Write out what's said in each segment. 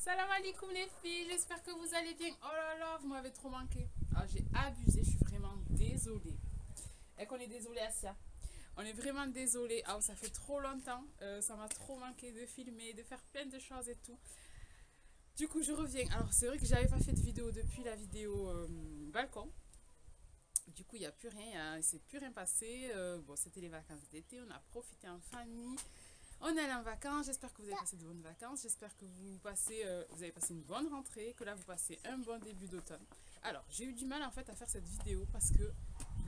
Salam alaikum les filles, j'espère que vous allez bien. Oh là là, vous m'avez trop manqué. Ah, j'ai abusé, je suis vraiment désolée. Et qu'on est désolé, Asia. On est vraiment désolé. Ah, ça fait trop longtemps. Ça m'a trop manqué de filmer, de faire plein de choses et tout. Du coup, je reviens. Alors, c'est vrai que j'avais pas fait de vidéo depuis la vidéo balcon. Du coup, il n'y a plus rien. Il ne s'est plus rien passé. Bon, c'était les vacances d'été. On a profité en famille. On est allé en vacances, j'espère que vous avez passé de bonnes vacances, j'espère que vous avez passé une bonne rentrée, que là vous passez un bon début d'automne. Alors, j'ai eu du mal en fait à faire cette vidéo parce que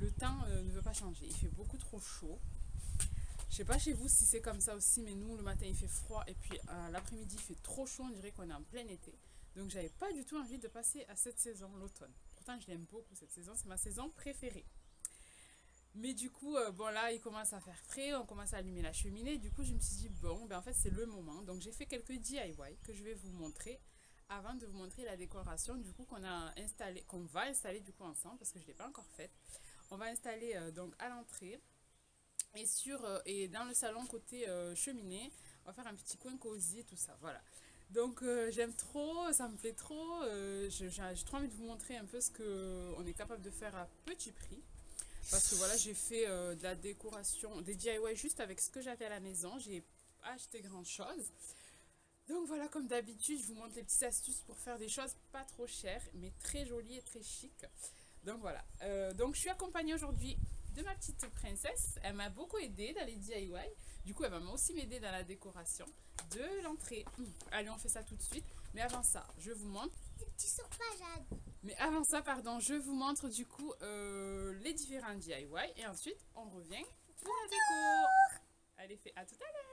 le temps ne veut pas changer, il fait beaucoup trop chaud. Je sais pas chez vous si c'est comme ça aussi, mais nous le matin il fait froid et puis l'après-midi il fait trop chaud, on dirait qu'on est en plein été. Donc j'avais pas du tout envie de passer à cette saison, l'automne. Pourtant je l'aime beaucoup cette saison, c'est ma saison préférée. Mais du coup, bon là, il commence à faire frais, on commence à allumer la cheminée. Du coup, je me suis dit, bon, ben en fait, c'est le moment. Donc, j'ai fait quelques DIY que je vais vous montrer avant de vous montrer la décoration du coup qu'on va installer du coup ensemble parce que je ne l'ai pas encore faite. On va installer donc à l'entrée et dans le salon côté cheminée. On va faire un petit coin cosy, tout ça, voilà. Donc, j'aime trop, ça me plaît trop. J'ai trop envie de vous montrer un peu ce qu'on est capable de faire à petit prix. Parce que voilà, j'ai fait de la décoration, des DIY juste avec ce que j'avais à la maison. J'ai acheté grand chose. Donc voilà, comme d'habitude, je vous montre les petites astuces pour faire des choses pas trop chères, mais très jolies et très chic. Donc voilà. Donc je suis accompagnée aujourd'hui de ma petite princesse. Elle m'a beaucoup aidée dans les DIY. Du coup, elle va aussi m'aider dans la décoration de l'entrée. Allez, on fait ça tout de suite. Mais avant ça, je vous montre. Tu sors pas, Jade. Mais avant ça, pardon, je vous montre du coup les différents DIY et ensuite on revient pour la déco. Allez, à tout à l'heure.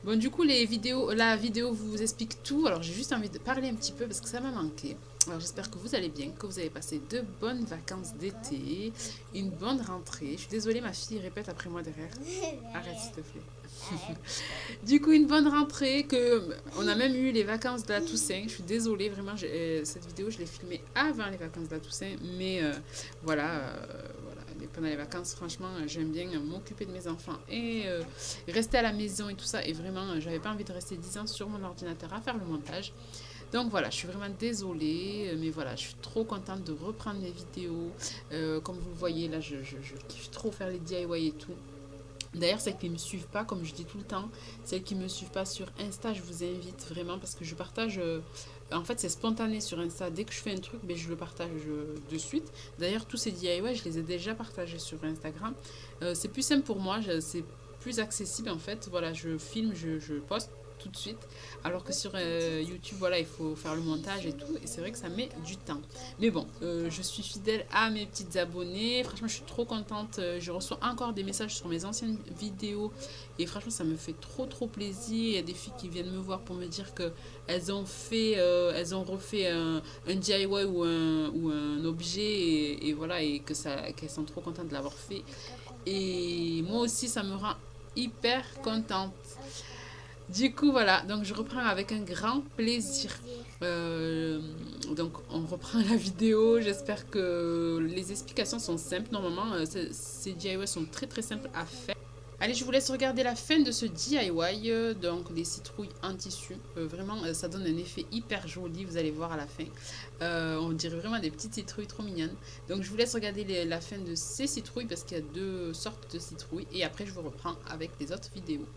Bon, du coup, la vidéo vous explique tout. Alors, j'ai juste envie de parler un petit peu parce que ça m'a manqué. Alors, j'espère que vous allez bien, que vous avez passé de bonnes vacances d'été, une bonne rentrée. Je suis désolée, ma fille répète après moi derrière. Arrête, s'il te plaît. Du coup, une bonne rentrée, on a même eu les vacances de la Toussaint. Je suis désolée, vraiment, cette vidéo, je l'ai filmée avant les vacances de la Toussaint. Mais voilà. Pendant les vacances, franchement, j'aime bien m'occuper de mes enfants et rester à la maison et tout ça. Et vraiment, j'avais pas envie de rester 10 ans sur mon ordinateur à faire le montage. Donc voilà, je suis vraiment désolée, mais voilà, je suis trop contente de reprendre mes vidéos. Comme vous le voyez, là, je kiffe trop faire les DIY et tout. D'ailleurs, celles qui ne me suivent pas, comme je dis tout le temps, celles qui ne me suivent pas sur Insta, je vous invite vraiment parce que je partage... en fait, c'est spontané sur Insta. Dès que je fais un truc, ben, je le partage de suite. D'ailleurs, tous ces DIY, je les ai déjà partagés sur Instagram. C'est plus simple pour moi, c'est plus accessible en fait. Voilà, je filme, je poste tout de suite. Alors que sur YouTube, voilà, il faut faire le montage et tout. Et c'est vrai que ça met du temps. Mais bon, je suis fidèle à mes petites abonnées. Franchement, je suis trop contente. Je reçois encore des messages sur mes anciennes vidéos. Et franchement, ça me fait trop plaisir. Il y a des filles qui viennent me voir pour me dire qu'elles ont refait un DIY ou un objet. Et voilà, et qu'elles sont trop contentes de l'avoir fait. Et moi aussi, ça me rend hyper contente. Du coup, voilà, donc je reprends avec un grand plaisir. Donc, on reprend la vidéo. J'espère que les explications sont simples. Normalement, ces DIY sont très simples à faire. Allez, je vous laisse regarder la fin de ce DIY. Donc, des citrouilles en tissu. Vraiment, ça donne un effet hyper joli. Vous allez voir à la fin. On dirait vraiment des petites citrouilles trop mignonnes. Donc, je vous laisse regarder la fin de ces citrouilles parce qu'il y a deux sortes de citrouilles. Et après, je vous reprends avec les autres vidéos.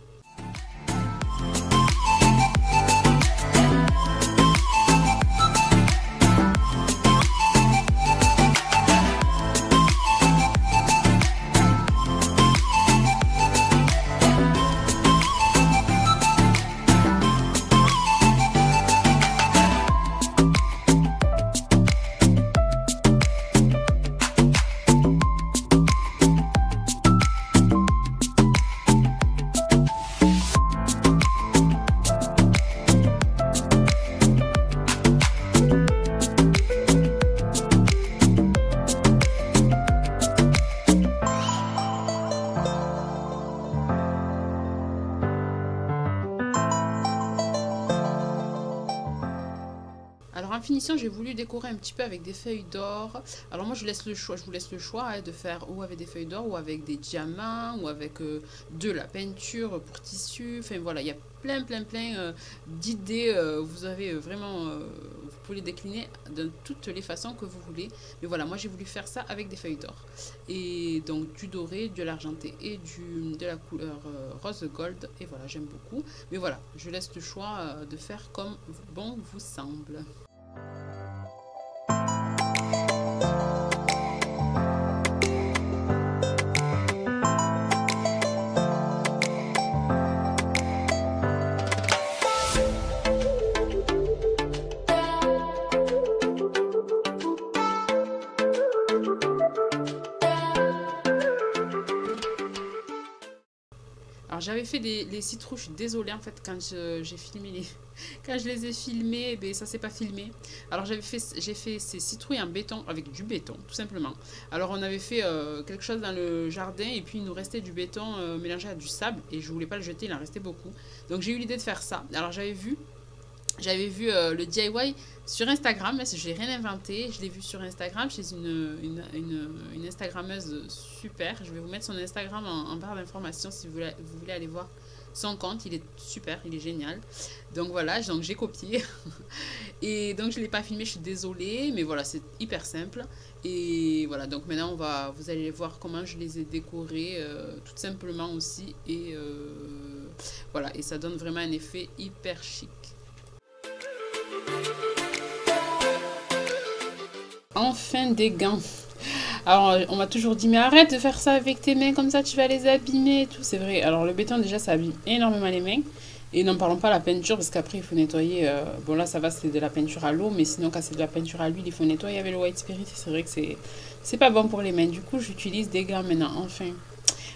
Alors en finition, j'ai voulu décorer un petit peu avec des feuilles d'or. Alors moi, je vous laisse le choix hein, de faire ou avec des feuilles d'or ou avec des diamants ou avec de la peinture pour tissu. Enfin voilà, il y a plein d'idées. Vous avez vraiment, vous pouvez les décliner de toutes les façons que vous voulez. Mais voilà, moi j'ai voulu faire ça avec des feuilles d'or. Et donc du doré, de l'argenté et de la couleur rose gold. Et voilà, j'aime beaucoup. Mais voilà, je laisse le choix de faire comme bon vous semble. Alors j'avais fait les citrouilles, je suis désolée en fait quand j'ai filmé quand je les ai filmés, ben, ça s'est pas filmé. Alors j'ai fait ces citrouilles en béton avec du béton tout simplement. Alors on avait fait quelque chose dans le jardin et puis il nous restait du béton mélangé à du sable et je voulais pas le jeter, il en restait beaucoup. Donc j'ai eu l'idée de faire ça. Alors j'avais vu le DIY sur Instagram, mais je n'ai rien inventé. Je l'ai vu sur Instagram chez une Instagrammeuse super. Je vais vous mettre son Instagram en barre d'informations si vous voulez aller voir son compte. Il est super, il est génial. Donc voilà, donc j'ai copié. Et donc je ne l'ai pas filmé, je suis désolée. Mais voilà, c'est hyper simple. Et voilà, donc maintenant vous allez voir comment je les ai décorés tout simplement aussi. Et voilà, et ça donne vraiment un effet hyper chic. Enfin des gants. Alors on m'a toujours dit mais arrête de faire ça avec tes mains comme ça tu vas les abîmer et tout. C'est vrai. Alors le béton déjà ça abîme énormément les mains. Et n'en parlons pas de la peinture parce qu'après il faut nettoyer. Bon là ça va c'est de la peinture à l'eau. Mais sinon quand c'est de la peinture à l'huile il faut nettoyer avec le white spirit. C'est vrai que c'est pas bon pour les mains. Du coup j'utilise des gants maintenant. Enfin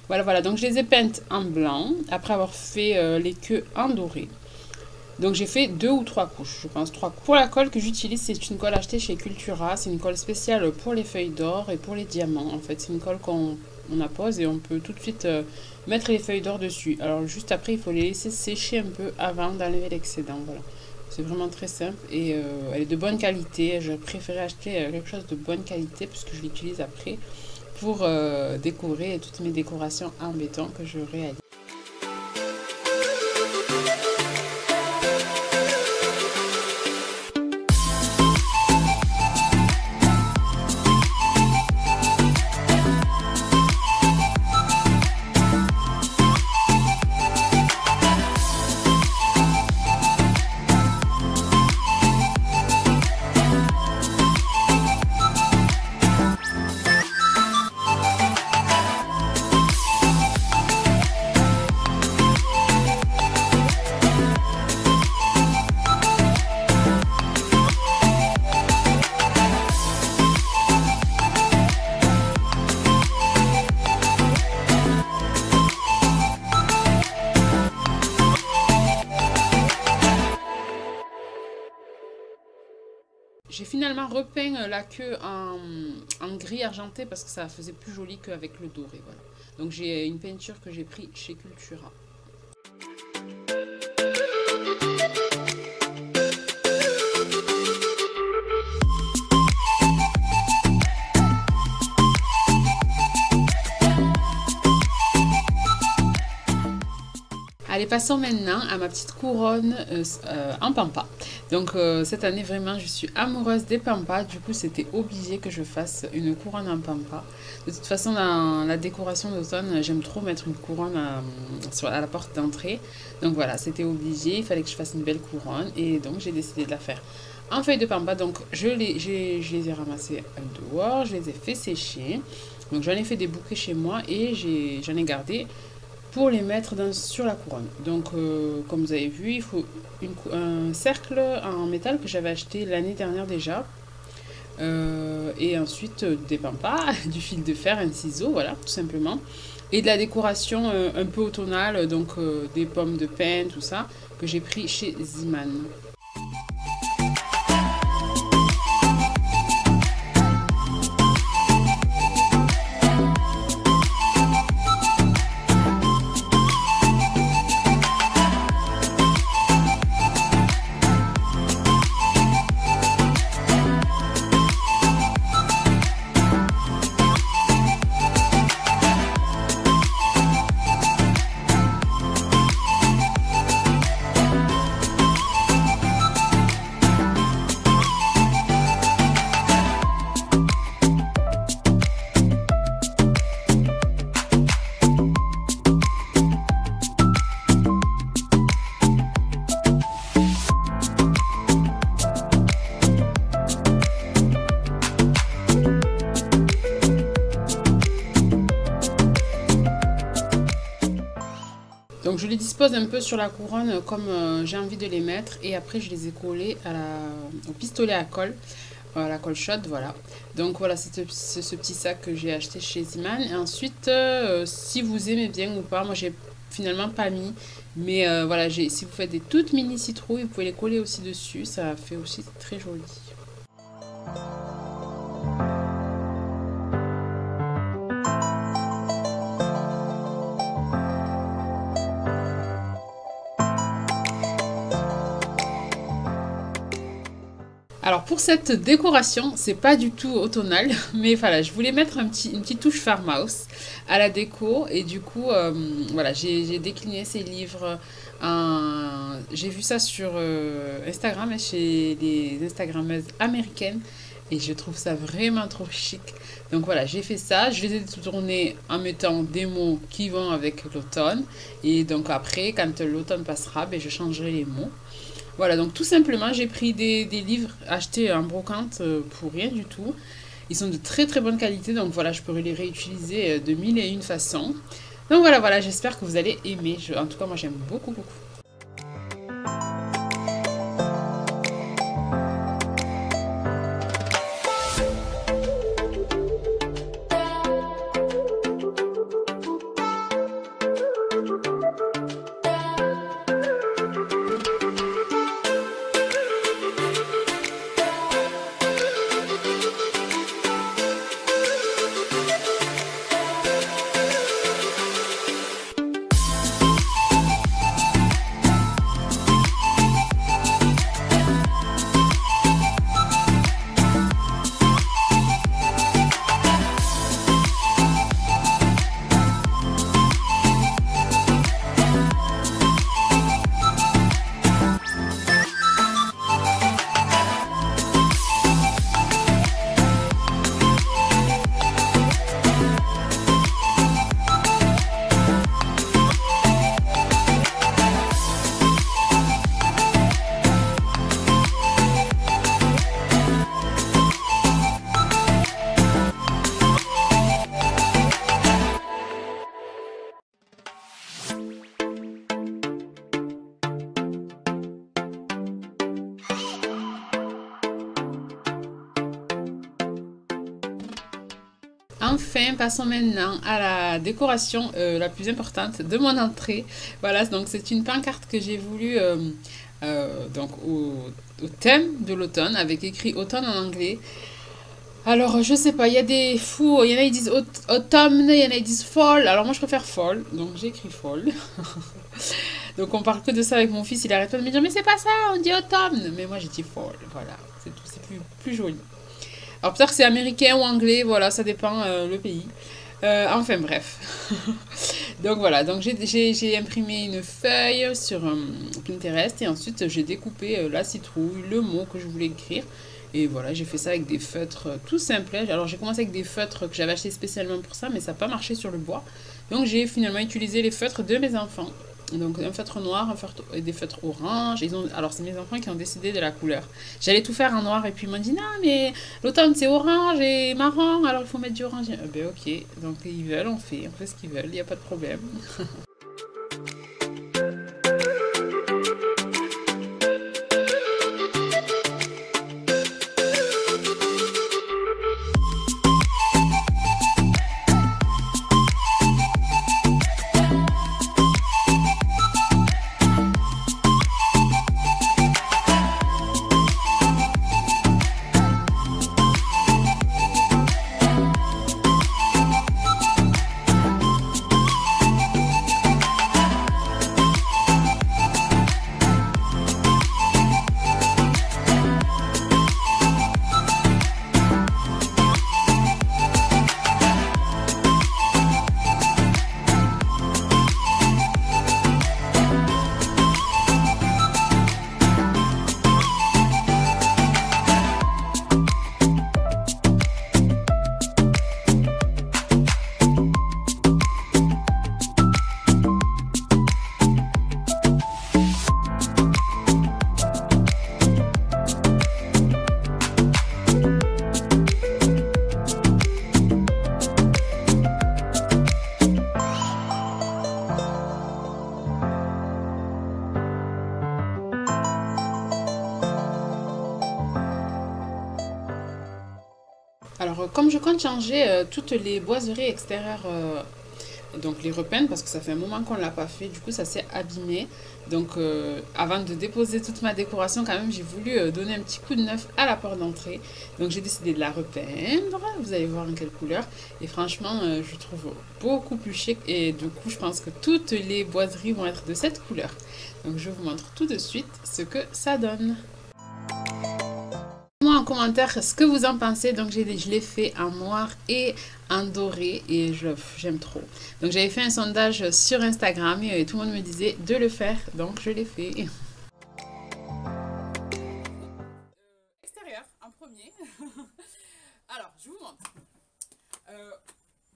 voilà. Donc je les ai peintes en blanc. Après avoir fait les queues en doré. Donc j'ai fait 2 ou 3 couches, je pense 3 couches. Pour la colle que j'utilise, c'est une colle achetée chez Cultura. C'est une colle spéciale pour les feuilles d'or et pour les diamants. En fait, c'est une colle qu'on appose et on peut tout de suite mettre les feuilles d'or dessus. Alors juste après, il faut les laisser sécher un peu avant d'enlever l'excédent. Voilà. C'est vraiment très simple et elle est de bonne qualité. Je préférais acheter quelque chose de bonne qualité puisque je l'utilise après pour décorer toutes mes décorations en béton que je réalise. J'ai finalement repeint la queue en gris argenté parce que ça faisait plus joli qu'avec le doré. Voilà. Donc j'ai une peinture que j'ai pris chez Cultura. Allez, passons maintenant à ma petite couronne en pampa. Donc cette année vraiment je suis amoureuse des pampas. Du coup c'était obligé que je fasse une couronne en pampa. De toute façon dans la décoration d'automne j'aime trop mettre une couronne à la porte d'entrée. Donc voilà, c'était obligé, il fallait que je fasse une belle couronne. Et donc j'ai décidé de la faire en feuilles de pampa. Donc je les ai ramassées dehors, je les ai fait sécher. Donc j'en ai fait des bouquets chez moi et j'en ai gardé pour les mettre sur la couronne. Donc comme vous avez vu, il faut un cercle en métal que j'avais acheté l'année dernière déjà. Et ensuite des pampas, du fil de fer, un ciseau, voilà, tout simplement. Et de la décoration un peu automnale, donc des pommes de pin, tout ça, que j'ai pris chez Ziman. dispose un peu sur la couronne comme j'ai envie de les mettre. Et après, je les ai collés au pistolet à colle. La colle chaude, voilà. Donc voilà, c'est ce petit sac que j'ai acheté chez Ziman. Et ensuite, si vous aimez bien ou pas, moi j'ai finalement pas mis. Mais voilà, si vous faites des toutes mini citrouilles, vous pouvez les coller aussi dessus. Ça fait aussi très joli. Alors pour cette décoration, c'est pas du tout automnal, mais voilà, je voulais mettre une petite touche farmhouse à la déco et du coup, voilà, j'ai décliné ces livres. J'ai vu ça sur Instagram chez des Instagrammeuses américaines et je trouve ça vraiment trop chic. Donc voilà, j'ai fait ça, je les ai tournés en mettant des mots qui vont avec l'automne et donc après, quand l'automne passera, ben, je changerai les mots. Voilà, donc tout simplement, j'ai pris des livres achetés en brocante pour rien du tout. Ils sont de très très bonne qualité, donc voilà, je pourrais les réutiliser de mille et une façons. Donc voilà, j'espère que vous allez aimer. En tout cas, moi j'aime beaucoup. Enfin, passons maintenant à la décoration la plus importante de mon entrée. Voilà, donc c'est une pancarte que j'ai voulu donc au thème de l'automne avec écrit automne en anglais. Alors, je sais pas, il y a des fous, il y en a qui disent automne, il y en a qui disent fall. Alors moi je préfère fall, donc j'ai écrit fall. Donc on parle que de ça avec mon fils, il arrête pas de me dire mais c'est pas ça, on dit automne. Mais moi j'ai dit fall, voilà, c'est tout, c'est plus joli. Alors peut-être que c'est américain ou anglais, voilà, ça dépend le pays. Enfin bref. Donc voilà, donc j'ai imprimé une feuille sur Pinterest et ensuite j'ai découpé la citrouille, le mot que je voulais écrire. Et voilà, j'ai fait ça avec des feutres tout simples. Alors j'ai commencé avec des feutres que j'avais achetés spécialement pour ça, mais ça n'a pas marché sur le bois. Donc j'ai finalement utilisé les feutres de mes enfants. Donc un feutre noir, et des feutres orange. Alors c'est mes enfants qui ont décidé de la couleur. J'allais tout faire en noir et puis ils m'ont dit non mais l'automne c'est orange et marron, alors il faut mettre du orange. Ben ok, donc ils veulent, on fait ce qu'ils veulent, il n'y a pas de problème. Alors, comme je compte changer toutes les boiseries extérieures, donc les repeindre, parce que ça fait un moment qu'on ne l'a pas fait, du coup ça s'est abîmé. Donc, avant de déposer toute ma décoration, quand même, j'ai voulu donner un petit coup de neuf à la porte d'entrée. Donc, j'ai décidé de la repeindre. Vous allez voir en quelle couleur. Et franchement, je trouve beaucoup plus chic. Et du coup, je pense que toutes les boiseries vont être de cette couleur. Donc, je vous montre tout de suite ce que ça donne. Moi en commentaire ce que vous en pensez. Donc je l'ai fait en noir et en doré et j'aime trop. Donc j'avais fait un sondage sur Instagram et tout le monde me disait de le faire, donc je l'ai fait. Extérieur en premier. Alors je vous montre.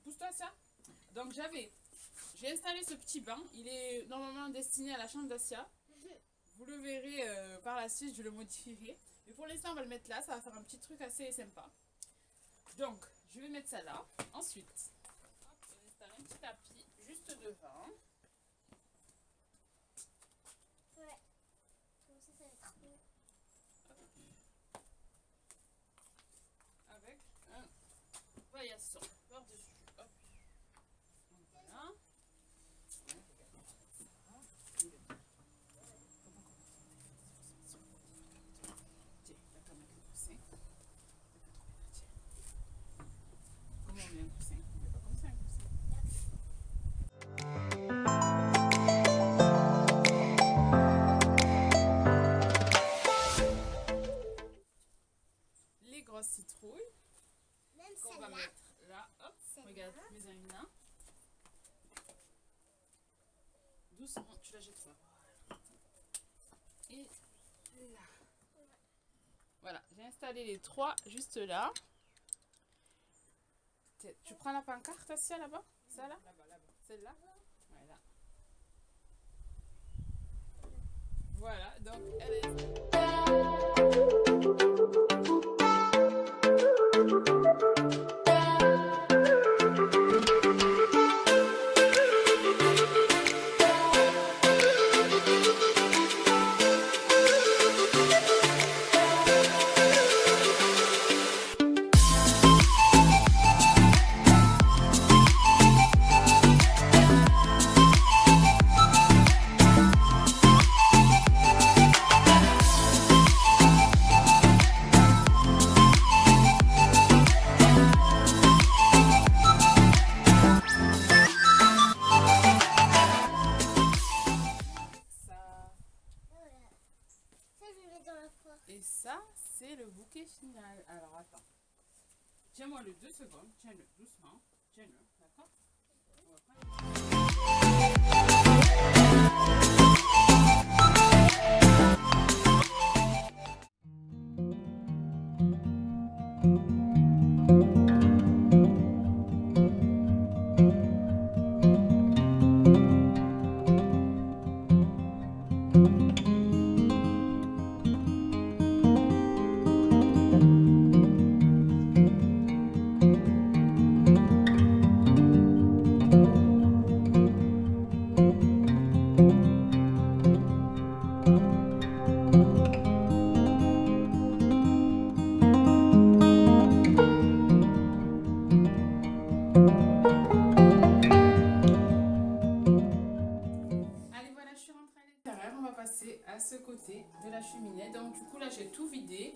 Pousse-toi ça. Donc j'ai installé ce petit banc. Il est normalement destiné à la chambre d'Asia. Vous le verrez par la suite, je le modifierai. Mais pour l'instant, on va le mettre là. Ça va faire un petit truc assez sympa. Donc, je vais mettre ça là. Ensuite, hop, on installe un petit tapis juste devant. Ouais. Comme ça, ça va être cool. Avec un paillasson par-dessus. Hop. Voilà. Les grosses citrouilles qu'on va mettre là. Hop, regarde, mes amis là. Doucement, tu la jettes pas. Et là. Voilà, j'ai installé les trois juste là. Tu prends la pancarte, Asia, là-bas? Ça, là? Celle-là? Voilà. Voilà, donc elle est... Et ça, c'est le bouquet final. Alors, attends. Tiens-moi le 2 secondes. Tiens-le doucement. Tiens-le, d'accord? À ce côté de la cheminée. Donc du coup là j'ai tout vidé.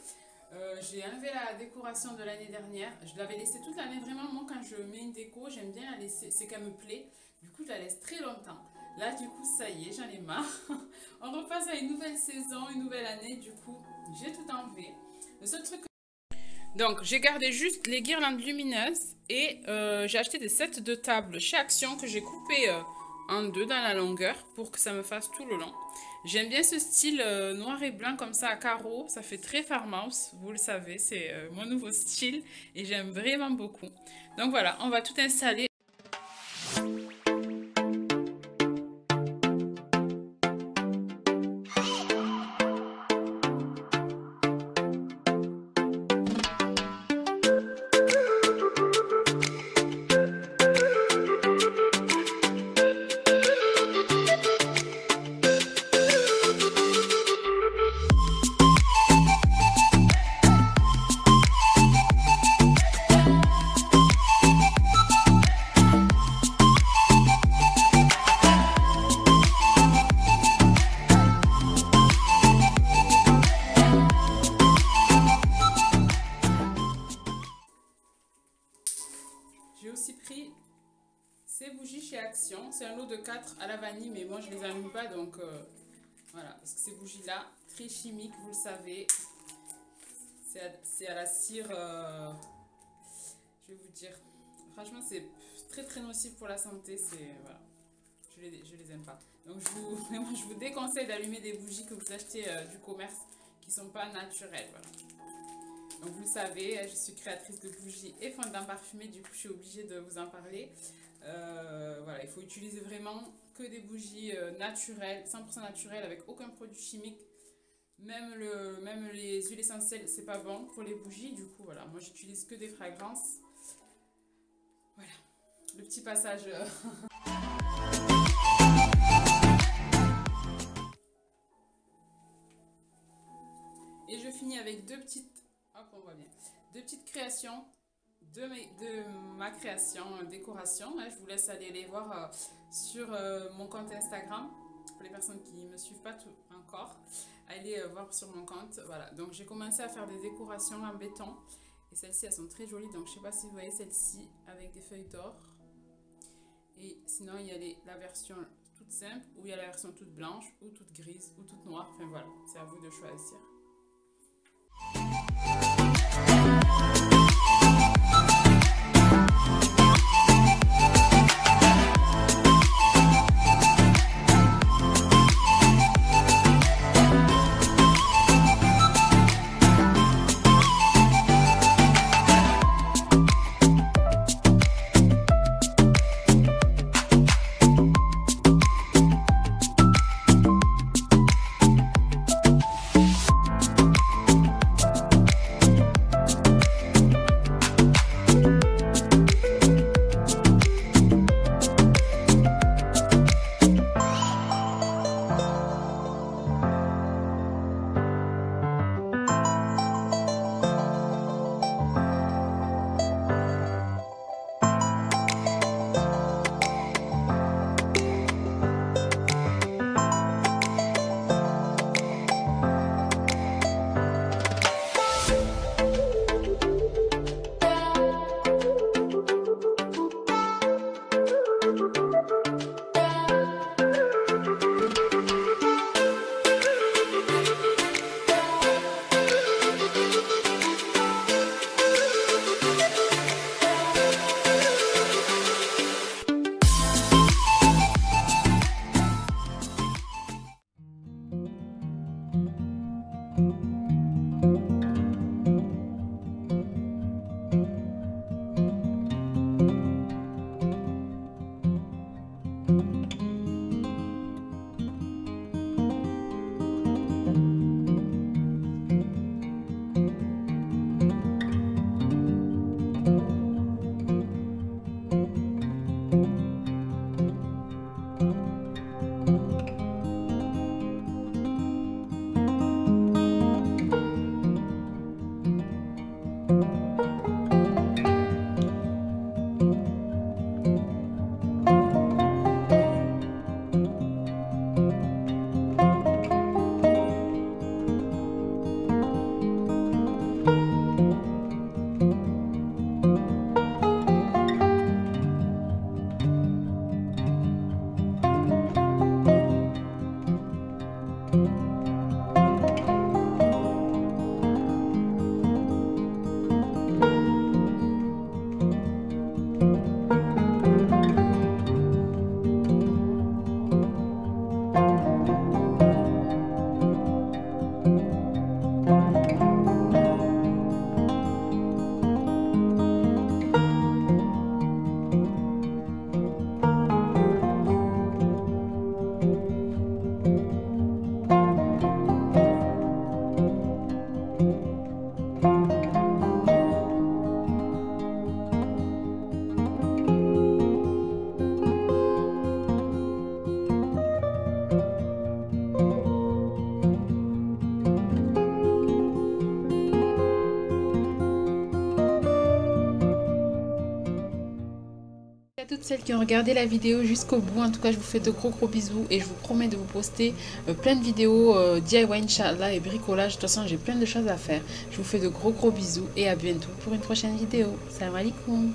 J'ai enlevé la décoration de l'année dernière. Je l'avais laissée toute l'année. Vraiment moi quand je mets une déco j'aime bien la laisser. C'est qu'elle me plaît. Du coup je la laisse très longtemps. Là du coup ça y est, j'en ai marre. On repasse à une nouvelle saison, une nouvelle année. Du coup j'ai tout enlevé. Le seul truc... Donc j'ai gardé juste les guirlandes lumineuses. Et j'ai acheté des sets de table chez Action que j'ai coupé en deux dans la longueur pour que ça me fasse tout le long. J'aime bien ce style noir et blanc comme ça à carreaux. Ça fait très farmhouse, vous le savez, c'est mon nouveau style et j'aime vraiment beaucoup. Donc voilà, on va tout installer. ces bougies chez Action. C'est un lot de 4 à la vanille, mais moi je les allume pas, donc voilà. Parce que ces bougies-là, très chimiques, vous le savez. C'est à la cire, je vais vous dire. Franchement, c'est très très nocif pour la santé. Voilà. Je les aime pas. Donc je vous déconseille d'allumer des bougies que vous achetez du commerce qui sont pas naturelles. Voilà. Donc vous le savez, je suis créatrice de bougies et fondants parfumés, du coup je suis obligée de vous en parler. Voilà, il faut utiliser vraiment que des bougies naturelles, 100% naturelles, avec aucun produit chimique. Même les huiles essentielles, c'est pas bon pour les bougies. Du coup, voilà, moi j'utilise que des fragrances. Voilà, le petit passage. Et je finis avec deux petites créations de ma création, décoration. Je vous laisse aller les voir sur mon compte Instagram. Pour les personnes qui ne me suivent pas encore, allez voir sur mon compte. Voilà, donc j'ai commencé à faire des décorations en béton. Et celles-ci, elles sont très jolies. Donc je ne sais pas si vous voyez celle-ci avec des feuilles d'or. Et sinon, il y a la version toute simple, ou il y a la version toute blanche, ou toute grise, ou toute noire. Enfin voilà, c'est à vous de choisir. À toutes celles qui ont regardé la vidéo jusqu'au bout, en tout cas je vous fais de gros bisous et je vous promets de vous poster plein de vidéos DIY Inch'Allah et bricolage. De toute façon j'ai plein de choses à faire. Je vous fais de gros bisous et à bientôt pour une prochaine vidéo. Salam alaikum.